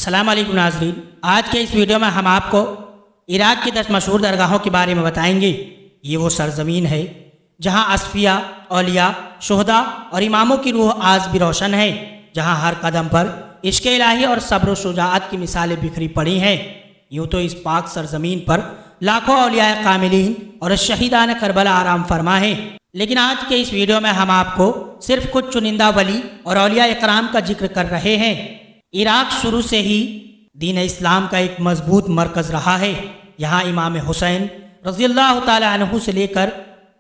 السلام علیکم ناظرین، آج کے اس ویڈیو میں ہم آپ کو عراق کی 10 مشہور درگاہوں کے بارے میں بتائیں گے۔ یہ وہ سرزمین ہے جہاں اصفیاء، اولیاء، شہداء اور اماموں کی روح آج بھی روشن ہے، جہاں ہر قدم پر عشق الہی اور صبر و شجاعت کی مثالیں بکھری پڑی ہیں۔ یوں تو اس پاک سرزمین پر لاکھوں اولیاء کاملین اور شہیدان کربلا آرام فرما ہیں، لیکن آج کے اس ویڈیو میں ہم آپ کو صرف کچھ چنندہ ولی اور اولیاء اکرام کا ذکر کر رہے ہیں۔ عراق شروع سے ہی دین اسلام کا ایک مضبوط مرکز رہا ہے۔ یہاں امام حسین رضی اللہ تعالی عنہ سے لے کر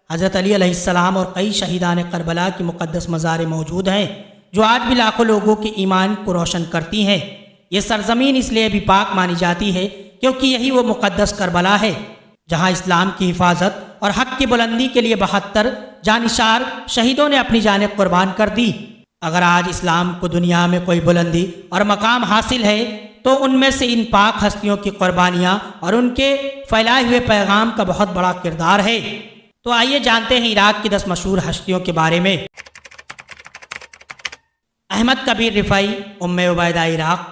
حضرت علی علیہ السلام اور کئی شہیدان کربلا کی مقدس مزاریں موجود ہیں، جو آج بھی لاکھوں لوگوں کے ایمان کو روشن کرتی ہیں۔ یہ سرزمین اس لیے بھی پاک مانی جاتی ہے کیونکہ یہی وہ مقدس کربلا ہے جہاں اسلام کی حفاظت اور حق کی بلندی کے لیے 72 جانشار شہیدوں نے اپنی جانیں قربان کر دی۔ اگر آج اسلام کو دنیا میں کوئی بلندی اور مقام حاصل ہے تو ان میں سے ان پاک ہستیوں کی قربانیاں اور ان کے پھیلائے ہوئے پیغام کا بہت بڑا کردار ہے۔ تو آئیے جانتے ہیں عراق کی 10 مشہور ہستیوں کے بارے میں۔ احمد کبیر رفاعی، ام عبیدہ عراق۔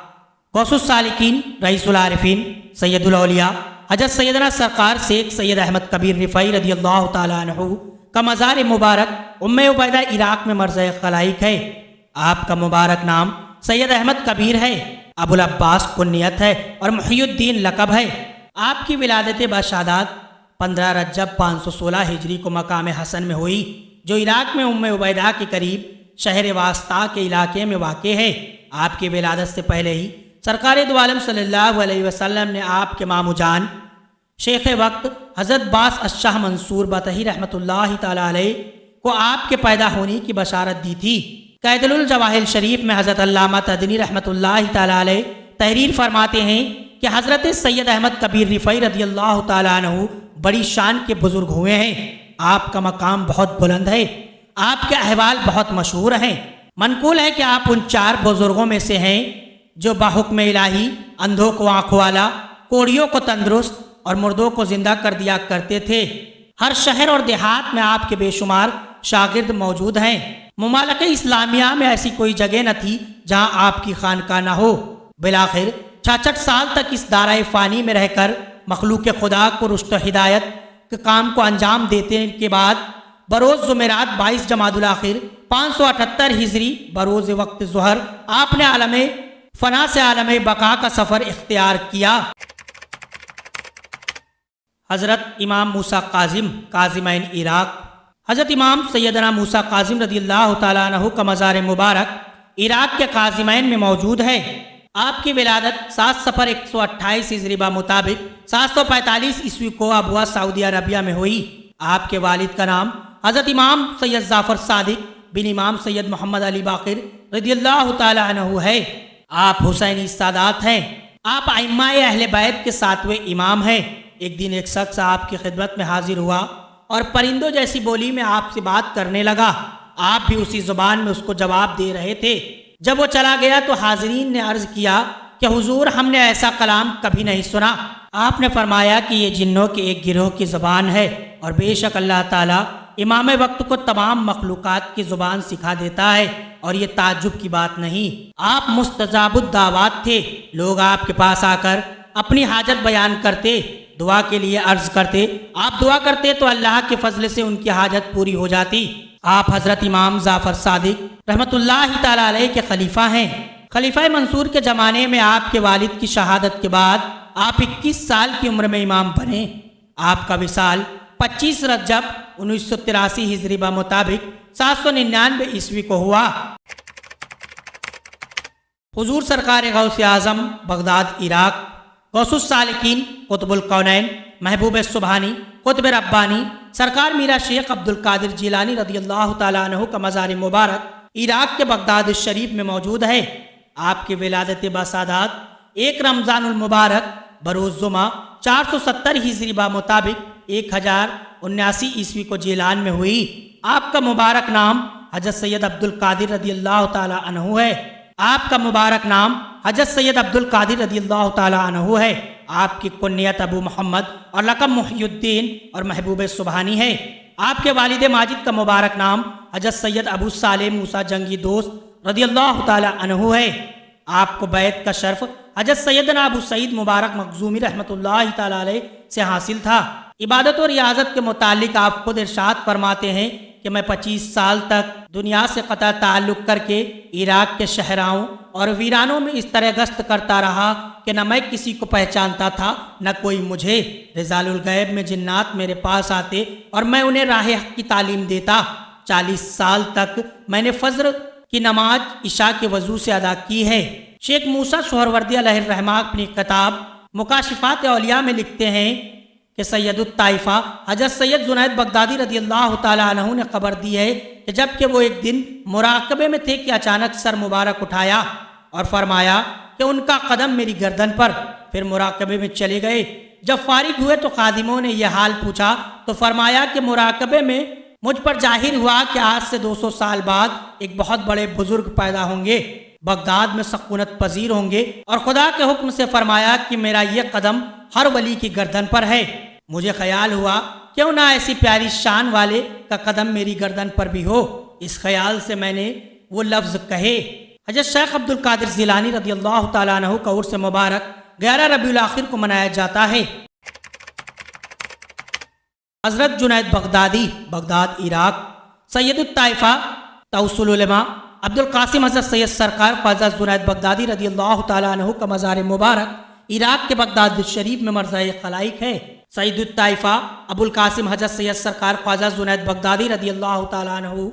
غوث السالکین، رئیس العارفین، سید الاولیاء، حضرت سیدنا سرکار شیخ سید احمد کبیر رفاعی رضی اللہ تعالیٰ عنہ کا مزار مبارک ام عبیدہ عراق میں مرضع خلائق ہے۔ آپ کا مبارک نام سید احمد کبیر ہے، ابو العباس کنیت ہے اور محی الدین لقب ہے۔ آپ کی ولادت بشہادت 15 رجب 516 ہجری کو مقام حسن میں ہوئی، جو عراق میں ام عبیدہ کے قریب شہر واسطہ کے علاقے میں واقع ہے۔ آپ کی ولادت سے پہلے ہی سرکار دو عالم صلی اللہ علیہ وسلم نے آپ کے مامو جان شیخ وقت حضرت باس الشاہ منصور بطحی رحمۃ اللہ تعالی علیہ کو آپ کے پیدا ہونے کی بشارت دی تھی۔ قید الجواہر شریف میں حضرت علامہ تدنی رحمۃ اللہ تعالی علیہ تحریر فرماتے ہیں کہ حضرت سید احمد کبیر رفاعی رضی اللہ تعالی عنہ بڑی شان کے بزرگ ہوئے ہیں۔ آپ کا مقام بہت بلند ہے، آپ کے احوال بہت مشہور ہیں۔ منقول ہے کہ آپ ان 4 بزرگوں میں سے ہیں جو بحکم الہی اندھوں کو آنکھ والا، کوڑیوں کو تندرست اور مردوں کو زندہ کر دیا کرتے تھے۔ ہر شہر اور دیہات میں آپ کے بے شمار شاگرد موجود ہیں۔ ممالک اسلامیہ میں ایسی کوئی جگہ نہ تھی جہاں آپ کی خانقاہ نہ ہو۔ بالآخر 66 سال تک اس دارائے فانی میں رہ کر مخلوق خدا کو رشد و ہدایت کے کام کو انجام دینے کے بعد بروز جمعرات 22 جمادی الاخر 578 ہجری بروز وقت ظہر آپ نے عالم فنا سے عالم بقا کا سفر اختیار کیا۔ حضرت امام موسیٰ کاظم، کاظمین عراق۔ حضرت امام سیدنا موسیٰ کاظم رضی اللہ تعالیٰ عنہ کا مزار مبارک عراق کے کاظمین میں موجود ہے۔ آپ کی ولادت 7 صفر 128 ہجری مطابق 745 عیسوی کو ابوا سعودی عربیہ میں ہوئی۔ آپ کے والد کا نام حضرت امام سید جعفر صادق بن امام سید محمد علی باقر رضی اللہ تعالیٰ عنہ ہے۔ آپ حسینی سادات ہیں۔ آپ ائمہ اہل بیت کے 7ویں امام ہیں۔ ایک دن ایک شخص آپ کی خدمت میں حاضر ہوا اور پرندوں جیسی بولی میں آپ سے بات کرنے لگا۔ آپ بھی اسی زبان میں اس کو جواب دے رہے تھے۔ جب وہ چلا گیا تو حاضرین نے عرض کیا کہ حضور، ہم نے ایسا کلام کبھی نہیں سنا۔ آپ نے فرمایا کہ یہ جنوں کے ایک گروہ کی زبان ہے، اور بے شک اللہ تعالیٰ امام وقت کو تمام مخلوقات کی زبان سکھا دیتا ہے، اور یہ تعجب کی بات نہیں۔ آپ مستجاب الدعوات تھے۔ لوگ آپ کے پاس آ کر اپنی حاجت بیان کرتے، دعا کے لیے عرض کرتے، آپ دعا کرتے تو اللہ کے فضل سے ان کی حاجت پوری ہو جاتی۔ آپ حضرت امام جعفر صادق رحمۃ اللہ تعالی علیہ کے خلیفہ ہیں۔ خلیفہ منصور کے زمانے میں آپ کے والد کی شہادت کے بعد آپ 21 سال کی عمر میں امام بنے۔ آپ کا وصال 25 رجب 1983 ہجری مطابق 799 عیسوی کو ہوا۔ حضور سرکار غوث اعظم، بغداد عراق۔ غوث السالکین، قطب الکونین، محبوب سبحانی، قطب ربانی، سرکار میرا شیخ عبد القادر جیلانی رضی اللہ تعالیٰ عنہ کا مزار مبارک عراق کے بغداد شریف میں موجود ہے۔ آپ کی ولادت بسعادت 1 رمضان المبارک بروز جمعہ 470 ہجری مطابق 1079 عیسوی کو جیلان میں ہوئی۔ آپ کا مبارک نام حضرت سید عبد القادر رضی اللہ تعالیٰ عنہ ہے۔ آپ کا مبارک نام حضرت سید عبد القادر رضی اللہ تعالیٰ عنہ ہے۔ آپ کی کنیت ابو محمد اور لقب محی الدین اور محبوب سبحانی ہے۔ آپ کے والد ماجد کا مبارک نام حضرت سید ابو صالح موسیٰ جنگی دوست رضی اللہ تعالیٰ عنہ ہے۔ آپ کو بیعت کا شرف حضرت سیدنا ابو سعید مبارک مخزومی رحمۃ اللہ تعالی علیہ سے حاصل تھا۔ عبادت و ریاضت کے متعلق آپ خود ارشاد فرماتے ہیں کہ میں 25 سال تک دنیا سے قطع تعلق کر کے عراق کے شہراؤں اور ویرانوں میں اس طرح گشت کرتا رہا کہ نہ میں کسی کو پہچانتا تھا نہ کوئی مجھے۔ رضال الغیب میں جنات میرے پاس آتے اور میں انہیں راہ حق کی تعلیم دیتا۔ 40 سال تک میں نے فجر کی نماز عشاء کے وضو سے ادا کی ہے۔ شیخ موسیٰ سہروردی علیہ الرحمہ اپنی کتاب مکاشفات اولیاء میں لکھتے ہیں کہ سید الطائفہ حضرت سید جنید بغدادی رضی اللہ تعالیٰ عنہ نے خبر دی ہے کہ جب کہ وہ ایک دن مراقبے میں تھے کہ اچانک سر مبارک اٹھایا اور فرمایا کہ ان کا قدم میری گردن پر، پھر مراقبے میں چلے گئے۔ جب فارغ ہوئے تو خادموں نے یہ حال پوچھا تو فرمایا کہ مراقبے میں مجھ پر ظاہر ہوا کہ آج سے 200 سال بعد ایک بہت بڑے بزرگ پیدا ہوں گے، بغداد میں سکونت پذیر ہوں گے، اور خدا کے حکم سے فرمایا کہ میرا یہ قدم ہر ولی کی گردن پر ہے۔ مجھے خیال ہوا کیوں نہ ایسی پیاری شان والے کا قدم میری گردن پر بھی ہو۔ اس خیال سے میں نے وہ لفظ کہے۔ حضرت شیخ عبد القادر جیلانی رضی اللہ تعالیٰ عنہ کا عرس مبارک 11 ربیع الاخر کو منایا جاتا ہے۔ حضرت جنید بغدادی، بغداد عراق۔ سید الطائفہ توسل العلماء عبد القاسم حضرت سید سرکار خواجہ جنید بغدادی رضی اللہ تعالیٰ عنہ کا مزار مبارک عراق کے بغداد شریف میں مرضع خلائق ہے۔ سید الطائفہ ابو القاسم حضرت سید سرکار خواجہ جنید بغدادی رضی اللہ تعالیٰ عنہ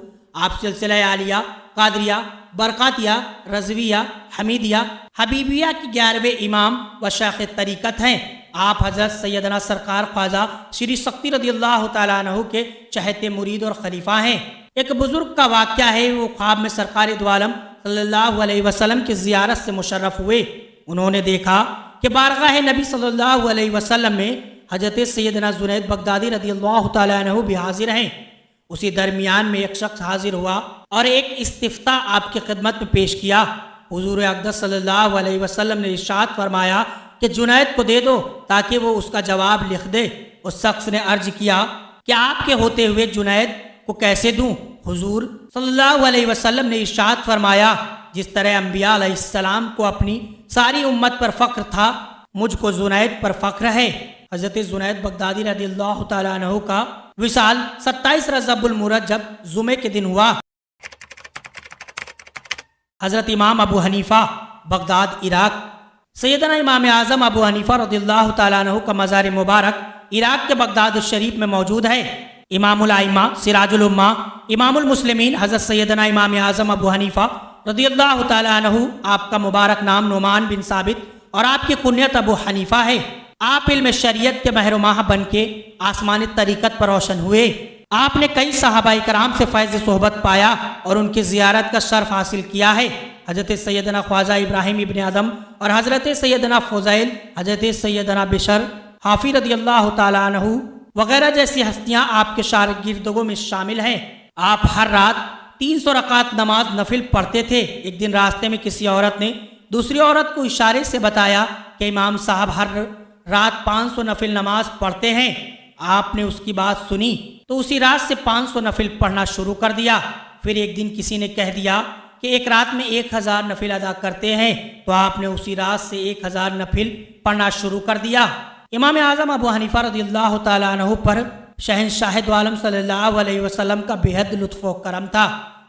آپ سلسلہ عالیہ، قادریہ، برقاتیہ، رضویہ، حمیدیہ، حبیبیہ کی 11ویں امام و شیخ طریقت ہیں۔ آپ حضرت سیدنا سرکار خواجہ شری سکتی رضی اللہ تعالیٰ عنہ کے چہتے مرید اور خلیفہ ہیں۔ ایک بزرگ کا واقعہ ہے، وہ خواب میں سرکار دو عالم صلی اللہ علیہ وسلم کی زیارت سے مشرف ہوئے۔ انہوں نے دیکھا کہ بارگاہ نبی صلی اللہ علیہ وسلم میں حضرت سیدنا جنید بغدادی رضی اللہ تعالیٰ عنہ بھی حاضر ہیں۔ اسی درمیان میں ایک شخص حاضر ہوا اور ایک استفتاء آپ کی خدمت میں پیش کیا۔ حضور اقدس صلی اللہ علیہ وسلم نے ارشاد فرمایا کہ جنید کو دے دو تاکہ وہ اس کا جواب لکھ دے۔ اس شخص نے عرض کیا کہ آپ کے ہوتے ہوئے جنید کو کیسے دوں؟ حضور صلی اللہ علیہ وسلم نے ارشاد فرمایا جس طرح انبیاء علیہ السلام کو اپنی ساری امت پر فخر تھا، مجھ کو جنید پر فخر ہے۔ حضرت جنید بغدادی رضی اللہ تعالیٰ عنہ کا وصال 27 رجب المرجب جمعے کے دن ہوا۔ حضرت امام ابو حنیفہ بغداد عراق۔ سیدنا امام اعظم ابو حنیفہ رضی اللہ تعالیٰ عنہ کا مزار مبارک عراق کے بغداد شریف میں موجود ہے۔ امام الائمہ، سراج الامہ، امام المسلمین حضرت سیدنا امام اعظم ابو حنیفہ رضی اللہ تعالیٰ عنہ، آپ کا مبارک نام نعمان بن ثابت اور آپ کی کنیت ابو حنیفہ ہے۔ آپ علم شریعت کے مہر ماہ بن کے آسمانی طریقت پر روشن ہوئے۔ آپ نے کئی صحابہ کرام سے فیض صحبت پایا اور ان کی زیارت کا شرف حاصل کیا ہے۔ حضرت سیدنا خواجہ ابراہیم ابن ادم اور حضرت سیدنا فضیل، حضرت سیدنا بشر حافی رضی اللہ تعالیٰ عنہ وغیرہ جیسی ہستیاں آپ کے شاگردوں میں شامل ہیں۔ آپ ہر رات 300 رکعت نماز نفل پڑھتے تھے۔ ایک دن راستے میں کسی عورت نے دوسری عورت کو اشارے سے بتایا کہ امام صاحب ہر رات 500 نفل نماز پڑھتے ہیں۔ آپ نے اس کی بات سنی تو اسی رات سے 500 نفل پڑھنا شروع کر دیا۔ پھر ایک دن کسی نے کہہ دیا کہ ایک رات میں 1000 نفل ادا کرتے ہیں، تو آپ نے اسی رات سے 1000 نفل پڑھنا شروع کر دیا۔ امام اعظم ابو حنیفہ رضی اللہ تعالیٰ عنہ پر شہنشاہ دو عالم صلی اللہ علیہ وسلم کا بےحد لطف و کرم تھا۔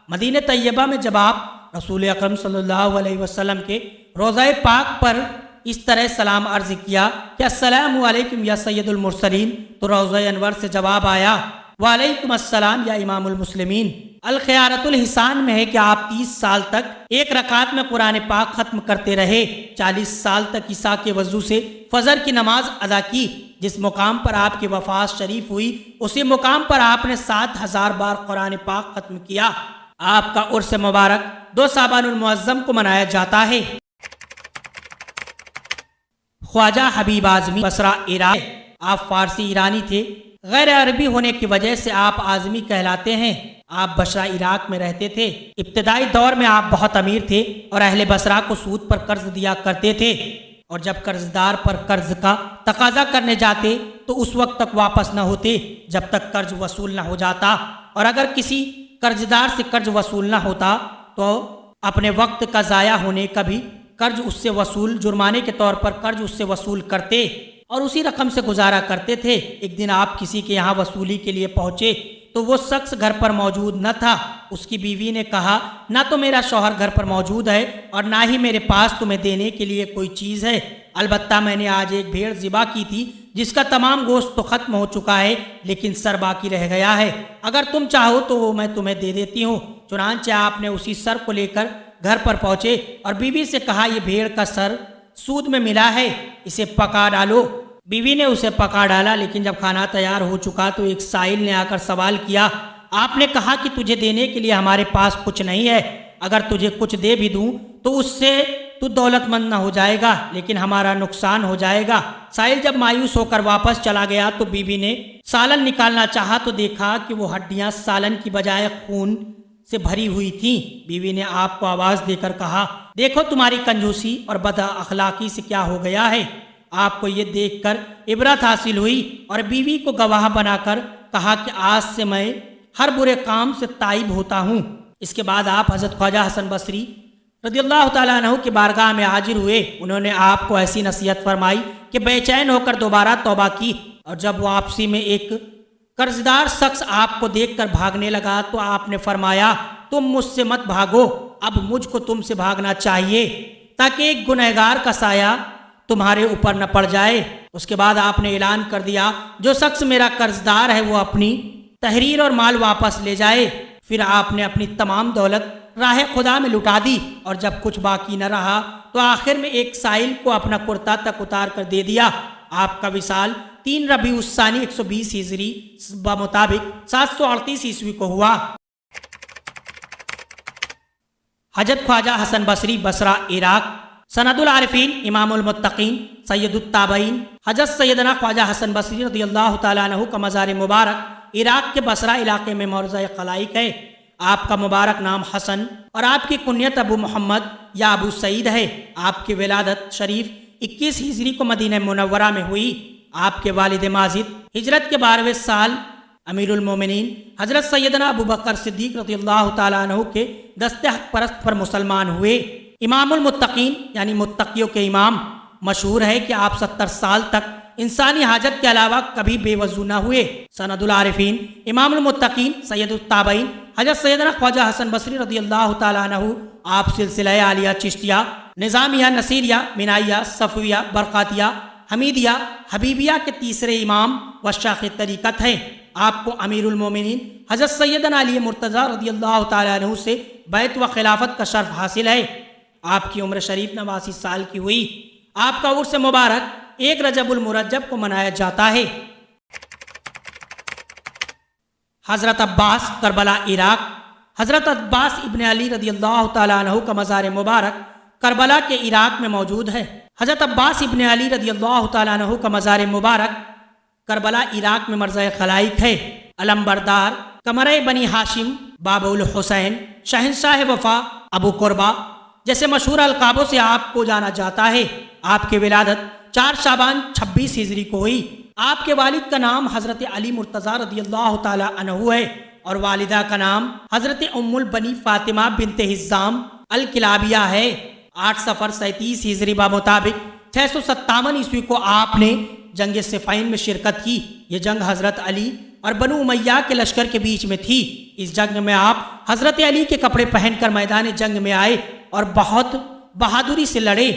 مدینہ طیبہ میں جب آپ رسول اکرم صلی اللہ علیہ وسلم کے روضہ پاک پر اس طرح سلام عرض کیا کہ السلام علیکم یا سید المرسلین، تو روضہ انور سے جواب آیا وعلیکم السلام یا امام المسلمین۔ الخیارۃ الحسان میں ہے کہ آپ 30 سال تک ایک رکعت میں قرآن پاک ختم کرتے رہے، 40 سال تک عشاء کے وضو سے فجر کی نماز ادا کی۔ جس مقام پر آپ کی وفات شریف ہوئی اسی مقام پر آپ نے 7000 بار قرآن پاک ختم کیا۔ آپ کا عرس مبارک 2 شعبان المعظم کو منایا جاتا ہے۔ خواجہ حبیب اعظمی بصرہ عراق۔ آپ فارسی ایرانی تھے، غیر عربی ہونے کی وجہ سے آپ اعظمی کہلاتے ہیں۔ آپ بصرہ عراق میں رہتے تھے۔ ابتدائی دور میں آپ بہت امیر تھے اور اہل بصرہ کو سود پر قرض دیا کرتے تھے، اور جب قرضدار پر قرض کا تقاضا کرنے جاتے تو اس وقت تک واپس نہ ہوتے جب تک قرض وصول نہ ہو جاتا، اور اگر کسی قرضدار سے قرض وصول نہ ہوتا تو اپنے وقت کا ضائع ہونے کا بھی قرض اس سے وصول جرمانے کے طور پر قرض اس سے وصول کرتے اور اسی رقم سے گزارا کرتے تھے۔ ایک دن آپ کسی کے یہاں وصولی کے لیے پہنچے تو وہ شخص گھر پر موجود نہ تھا۔ اس کی بیوی نے کہا، نہ تو میرا شوہر گھر پر موجود ہے اور نہ ہی میرے پاس تمہیں دینے کے لیے کوئی چیز ہے، البتہ میں نے آج ایک بھیڑ ذبح کی تھی جس کا تمام گوشت تو ختم ہو چکا ہے لیکن سر باقی رہ گیا ہے، اگر تم چاہو تو وہ میں تمہیں دے دیتی ہوں۔ چنانچہ آپ نے اسی سر کو لے کر گھر پر پہنچے اور بیوی سے کہا، یہ بھیڑ کا سر سود میں ملا ہے، اسے پکا ڈالو۔ بیوی نے اسے پکا ڈالا، لیکن جب کھانا تیار ہو چکا تو ایک سائل نے آ کر سوال کیا۔ آپ نے کہا کہ تجھے دینے کے لیے ہمارے پاس کچھ نہیں ہے، اگر تجھے کچھ دے بھی دوں تو اس سے تو دولت مند نہ ہو جائے گا لیکن ہمارا نقصان ہو جائے گا۔ سائل جب مایوس ہو کر واپس چلا گیا تو بیوی نے سالن نکالنا چاہا تو دیکھا کہ وہ ہڈیاں سالن کی بجائے خون سے بھری ہوئی تھیں۔ بیوی نے آپ کو آواز دے کر کہا، دیکھو تمہاری کنجوسی اور بد اخلاقی سے کیا ہو گیا ہے۔ آپ کو یہ دیکھ کر عبرت حاصل ہوئی اور بیوی کو گواہ بنا کر کہا کہ آج سے میں ہر برے کام سے تائب ہوتا ہوں۔ اس کے بعد آپ حضرت خواجہ حسن بصری رضی اللہ تعالیٰ عنہ کی بارگاہ میں حاضر ہوئے۔ انہوں نے آپ کو ایسی نصیحت فرمائی کہ بے چین ہو کر دوبارہ توبہ کی، اور جب واپسی میں ایک قرضدار شخص آپ کو دیکھ کر بھاگنے لگا تو آپ نے فرمایا، تم مجھ سے مت بھاگو، اب مجھ کو تم سے بھاگنا چاہیے تاکہ ایک گنہگار کا سایہ تمہارے اوپر نہ پڑ جائے۔ اس کے بعد آپ نے اعلان کر دیا، جو شخص میرا قرضدار ہے وہ اپنی تحریر اور مال واپس لے جائے۔ پھر آپ نے اپنی تمام دولت راہ خدا میں لٹا دی اور جب کچھ باقی نہ رہا تو آخر میں ایک سائل کو اپنا کرتا تک اتار کر دے دیا۔ آپ کا وصال 3 ربیع الثانی 120 ہجری بمطابق 738 عیسوی کو ہوا۔ حضرت خواجہ حسن بصری بصرہ عراق، سند العارفین، امام المتقین، سید التابعین، حضرت سیدنا خواجہ حسن بصری رضی اللہ تعالیٰ عنہ کا مزار مبارک عراق کے بصرہ علاقے میں موضع خلائق ہے۔ آپ کا مبارک نام حسن اور آپ کی کنیت ابو محمد یا ابو سعید ہے۔ آپ کی ولادت شریف 21 ہجری کو مدینہ منورہ میں ہوئی۔ آپ کے والد ماجد ہجرت کے 12ویں سال امیر المومنین حضرت سیدنا ابو بکر صدیق رضی اللہ تعالیٰ عنہ کے دست حق پرست پر مسلمان ہوئے۔ امام المتقین یعنی متقیوں کے امام، مشہور ہے کہ آپ 70 سال تک انسانی حاجت کے علاوہ کبھی بے وضو نہ ہوئے۔ سند العارفین، امام المتقین، سید التابعین، حضرت سیدنا خواجہ حسن بصری رضی اللہ تعالیٰ عنہ، آپ سلسلہ عالیہ چشتیہ، نظامیہ، نصیریہ، منائیہ، صفویہ، برقاتیہ، حمیدیہ، حبیبیہ کے تیسرے امام و شاخ طریقت ہیں۔ آپ کو امیر المومنین حضرت سیدنا علی مرتضیٰ رضی اللہ تعالیٰ عنہ سے بیعت و خلافت کا شرف حاصل ہے۔ آپ کی عمر شریف 89 سال کی ہوئی۔ آپ کا عرس مبارک 1 رجب المرجب کو منایا جاتا ہے۔ حضرت عباس، کربلا عراق، حضرت عباس ابن علی رضی اللہ تعالیٰ عنہ کا مزار مبارک کربلا کے عراق میں موجود ہے۔ حضرت عباس ابن علی رضی اللہ تعالیٰ عنہ کا مزار مبارک کربلا عراق میں مرضع خلائق ہے۔ علم بردار، قمرِ بنی ہاشم، باب الحسین، شہنشاہ وفا، ابو قربہ جیسے مشہور القابوں سے آپ کو جانا جاتا ہے۔ آپ کی ولادت 4 شعبان 26 ہجری کو ہوئی۔ آپ کے والد کا نام حضرت علی مرتضیٰ رضی اللہ تعالی عنہ ہے اور والدہ کا نام حضرت ام البنی فاطمہ بنت حزام الکلابیہ ہے۔ 8 صفر 37 ہجری بمطابق 657 عیسوی کو آپ نے جنگ صفین میں شرکت کی۔ یہ جنگ حضرت علی اور بنو امیہ کے لشکر کے بیچ میں تھی۔ اس جنگ میں آپ حضرت علی کے کپڑے پہن کر میدان جنگ میں آئے اور بہت بہادری سے لڑے۔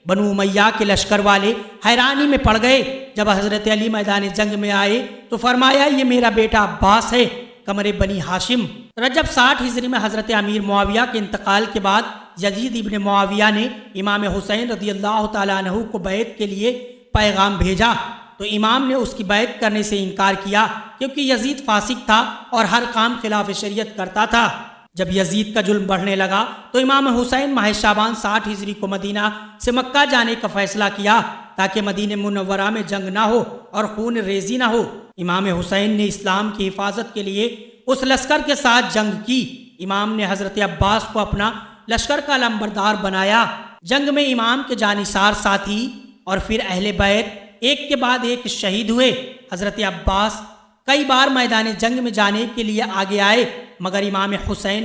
بنو امیہ کے لشکر والے حیرانی میں پڑ گئے۔ جب حضرت علی میدان جنگ میں آئے تو فرمایا، یہ میرا بیٹا عباس ہے، قمر بنی ہاشم۔ رجب 60 ہجری میں حضرت امیر معاویہ کے انتقال کے بعد یزید ابن معاویہ نے امام حسین رضی اللہ تعالیٰ عنہ کو بیعت کے لیے پیغام بھیجا تو امام نے اس کی بیعت کرنے سے انکار کیا کیونکہ یزید فاسق تھا اور ہر کام خلاف شریعت کرتا تھا۔ جب یزید کا ظلم بڑھنے لگا تو امام حسین ماہ شعبان 60 ہجری کو مدینہ سے مکہ جانے کا فیصلہ کیا تاکہ مدینہ منورہ میں جنگ نہ ہو اور خون ریزی نہ ہو۔ امام حسین نے اسلام کی حفاظت کے لیے اس لشکر کے ساتھ جنگ کی۔ امام نے حضرت عباس کو اپنا لشکر کا علمبردار بنایا۔ جنگ میں امام کے جانثار ساتھی اور پھر اہل بیت ایک کے بعد ایک شہید ہوئے۔ حضرت عباس کئی بار میدان جنگ میں جانے کے لیے آگے آئے، مگر امام حسین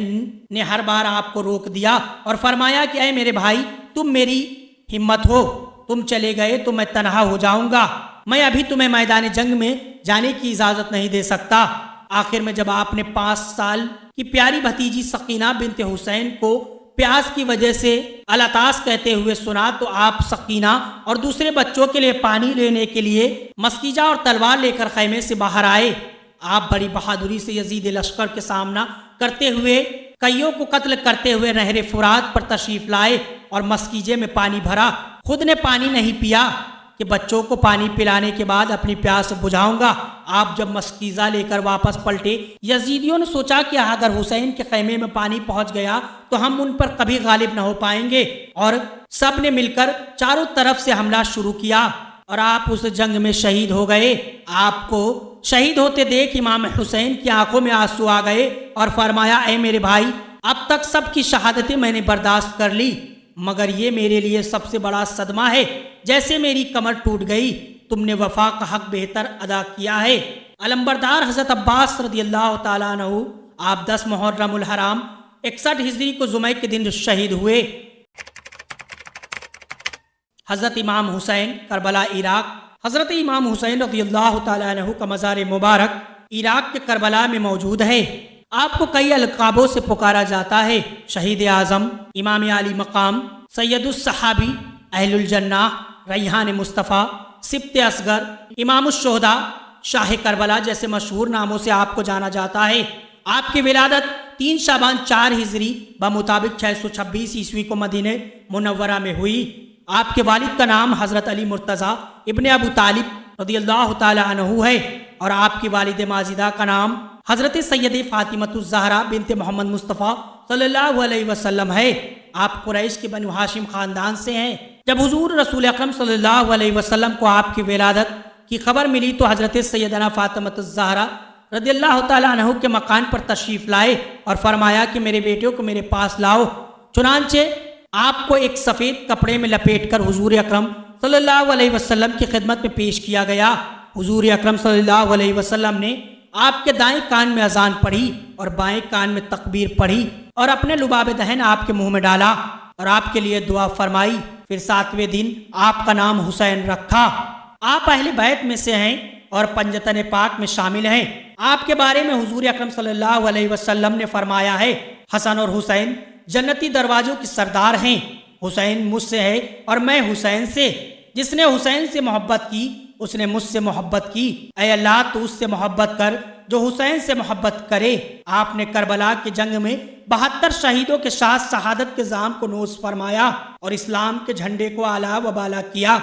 نے ہر بار آپ کو روک دیا اور فرمایا کہ اے میرے بھائی، تم میری ہمت ہو، تم چلے گئے تو میں تنہا ہو جاؤں گا، میں ابھی تمہیں میدان جنگ میں جانے کی اجازت نہیں دے سکتا۔ آخر میں جب آپ نے 5 سال کی پیاری بھتیجی سکینہ بنت حسین کو پیاس کی وجہ سے العطاس کہتے ہوئے سنا تو آپ سکینہ اور دوسرے بچوں کے لیے پانی لینے کے لیے مسکیجہ اور تلوار لے کر خیمے سے باہر آئے۔ آپ بڑی بہادری سے یزید لشکر کے سامنا کرتے ہوئے کئیوں کو قتل کرتے ہوئے نہر فرات پر تشریف لائے اور مسکیجے میں پانی بھرا، خود نے پانی نہیں پیا کہ بچوں کو پانی پلانے کے بعد اپنی پیاس بجھاؤں گا۔ آپ جب مسکیزہ لے کر واپس پلٹے، یزیدیوں نے سوچا کہ اگر حسین کے خیمے میں پانی پہنچ گیا تو ہم ان پر کبھی غالب نہ ہو پائیں گے، اور سب نے مل کر چاروں طرف سے حملہ شروع کیا اور آپ اس جنگ میں شہید ہو گئے۔ آپ کو شہید ہوتے دیکھ امام حسین کی آنکھوں میں آنسو آ گئے اور فرمایا، اے میرے بھائی، اب تک سب کی شہادتیں میں نے برداشت کر لی، مگر یہ میرے لیے سب سے بڑا صدمہ ہے، جیسے میری کمر ٹوٹ گئی۔ تم نے وفا کا حق بہتر ادا کیا ہے۔ علمبردار حضرت عباس رضی اللہ تعالیٰ عنہ، آپ 10 محرم الحرام 61 ہجری کو جمعہ کے دن شہید ہوئے۔ حضرت امام حسین، کربلا، عراق۔ حضرت امام حسین رضی اللہ تعالیٰ عنہ کا مزار مبارک عراق کے کربلا میں موجود ہے۔ آپ کو کئی القابوں سے پکارا جاتا ہے: شہید اعظم، امام عالی مقام، سید الصحابی، اہل الجنہ، ریحان مصطفیٰ، سبط اصغر، امام الشہداء، شاہ کربلا جیسے مشہور ناموں سے آپ کو جانا جاتا ہے۔ آپ کی ولادت 3 شعبان 4 ہجری بمطابق 626 عیسوی کو مدینہ منورہ میں ہوئی۔ آپ کے والد کا نام حضرت علی مرتضیٰ ابن ابو طالب رضی اللہ تعالی عنہ ہے، اور آپ کی والد ماجدہ کا نام حضرت سید فاطمۃ الزہرا بنت محمد مصطفیٰ صلی اللہ علیہ وسلم ہے۔ آپ قریش کے بنو ہاشم خاندان سے ہیں۔ جب حضور رسول اکرم صلی اللہ علیہ وسلم کو آپ کی ولادت کی خبر ملی تو حضرت سیدنا فاطمۃ الزہرا رضی اللہ تعالیٰ عنہ کے مکان پر تشریف لائے اور فرمایا کہ میرے بیٹے کو میرے پاس لاؤ۔ چنانچہ آپ کو ایک سفید کپڑے میں لپیٹ کر حضور اکرم صلی اللہ علیہ وسلم کی خدمت میں پیش کیا گیا۔ حضور اکرم صلی اللہ علیہ وسلم نے آپ کے دائیں کان میں اذان پڑھی اور بائیں کان میں تکبیر پڑھی اور اپنے لباب دہن آپ کے منہ میں ڈالا اور آپ کے لیے دعا فرمائی۔ پھر 7ویں دن آپ کا نام حسین رکھا۔ آپ اہل بیت میں سے ہیں اور پنجتن پاک میں شامل ہیں۔ آپ کے بارے میں حضور اکرم صلی اللہ علیہ وسلم نے فرمایا ہے: حسن اور حسین جنتی دروازوں کی سردار ہیں۔ حسین مجھ سے ہے اور میں حسین سے۔ جس نے حسین سے محبت کی اس نے مجھ سے محبت کی۔ اے اللہ، تو اس سے محبت کر جو حسین سے محبت کرے۔ آپ نے کربلا کی جنگ میں 72 شہیدوں کے ساتھ شہادت کے جام کو نوش فرمایا اور اسلام کے جھنڈے کو اعلیٰ و بالا کیا۔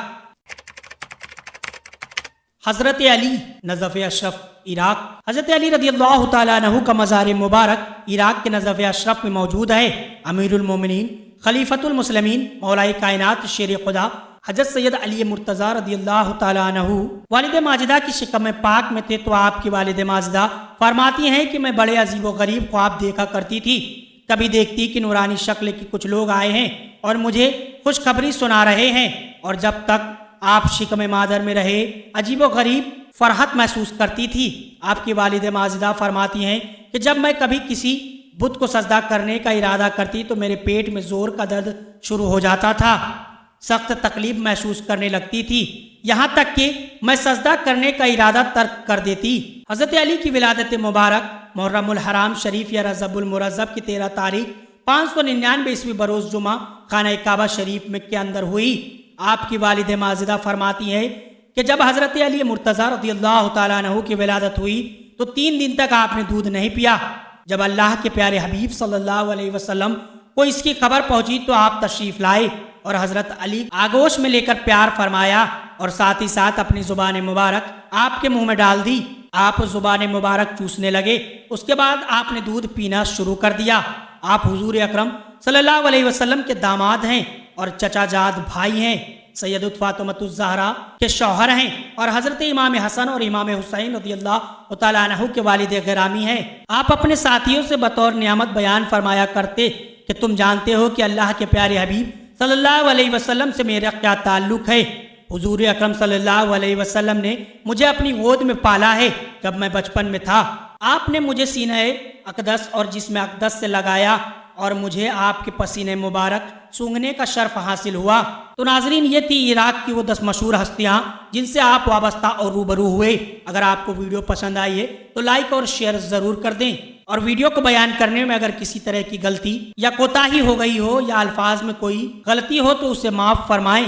حضرت علی، نجف اشرف، عراق۔ حضرت علی رضی اللہ تعالیٰ عنہ کا مزار مبارک عراق کے نجف اشرف میں موجود ہے۔ امیر المومنین، خلیفۃ المسلمین، مولا کائنات، شیر خدا حضرت سید علی مرتضیٰ رضی اللہ تعالیٰ عنہ والد ماجدہ کی شکم پاک میں تھے تو آپ کی والد ماجدہ فرماتی ہیں کہ میں بڑے عجیب و غریب خواب دیکھا کرتی تھی۔ کبھی دیکھتی کہ نورانی شکل کے کچھ لوگ آئے ہیں اور مجھے خوشخبری سنا رہے ہیں، اور جب تک آپ شکم مادر میں رہے عجیب و غریب فرحت محسوس کرتی تھی۔ آپ کی والد ماجدہ فرماتی ہیں کہ جب میں کبھی کسی بت کو سجدہ کرنے کا ارادہ کرتی تو میرے پیٹ میں زور کا درد شروع ہو جاتا تھا، سخت تکلیف محسوس کرنے لگتی تھی، یہاں تک کہ میں سجدہ کرنے کا ارادہ ترک کر دیتی۔ حضرت علی کی ولادت مبارک محرم الحرام شریف یا رجب المرزب کی 13 تاریخ 599 عیسوی بروز جمعہ خانہ کعبہ شریف میں کے اندر ہوئی۔ آپ کی والد ماجدہ فرماتی ہیں کہ جب حضرت علی مرتضیٰ رضی اللہ تعالیٰ عنہ کی ولادت ہوئی تو 3 دن تک آپ نے دودھ نہیں پیا۔ جب اللہ کے پیارے حبیب صلی اللہ علیہ وسلم کو اس کی خبر پہنچی تو آپ تشریف لائے اور حضرت علی آگوش میں لے کر پیار فرمایا اور ساتھ ہی ساتھ اپنی زبان مبارک آپ کے منہ میں ڈال دی۔ آپ زبان مبارک چوسنے لگے، اس کے بعد آپ نے دودھ پینا شروع کر دیا۔ آپ حضور اکرم صلی اللہ علیہ وسلم کے داماد ہیں اور چچا جاد بھائی ہیں، سید فاطمۃ الزہرا کے شوہر ہیں اور حضرت امام حسن اور امام حسین رضی اللہ تعالیٰ عنہ کے والد گرامی ہیں۔ آپ اپنے ساتھیوں سے بطور نعمت بیان فرمایا کرتے کہ تم جانتے ہو کہ اللہ کے پیارے حبیب صلی اللہ علیہ وسلم سے میرا کیا تعلق ہے۔ حضور اکرم صلی اللہ علیہ وسلم نے مجھے اپنی گود میں پالا ہے جب میں بچپن میں تھا۔ آپ نے مجھے سینہ اقدس اور جسم اقدس سے لگایا اور مجھے آپ کے پسینے مبارک سونگھنے کا شرف حاصل ہوا۔ تو ناظرین، یہ تھی عراق کی وہ 10 مشہور ہستیاں جن سے آپ وابستہ اور روبرو ہوئے۔ اگر آپ کو ویڈیو پسند آئی ہے تو لائک اور شیئر ضرور کر دیں، اور ویڈیو کو بیان کرنے میں اگر کسی طرح کی غلطی یا کوتاہی ہو گئی ہو یا الفاظ میں کوئی غلطی ہو تو اسے معاف فرمائیں۔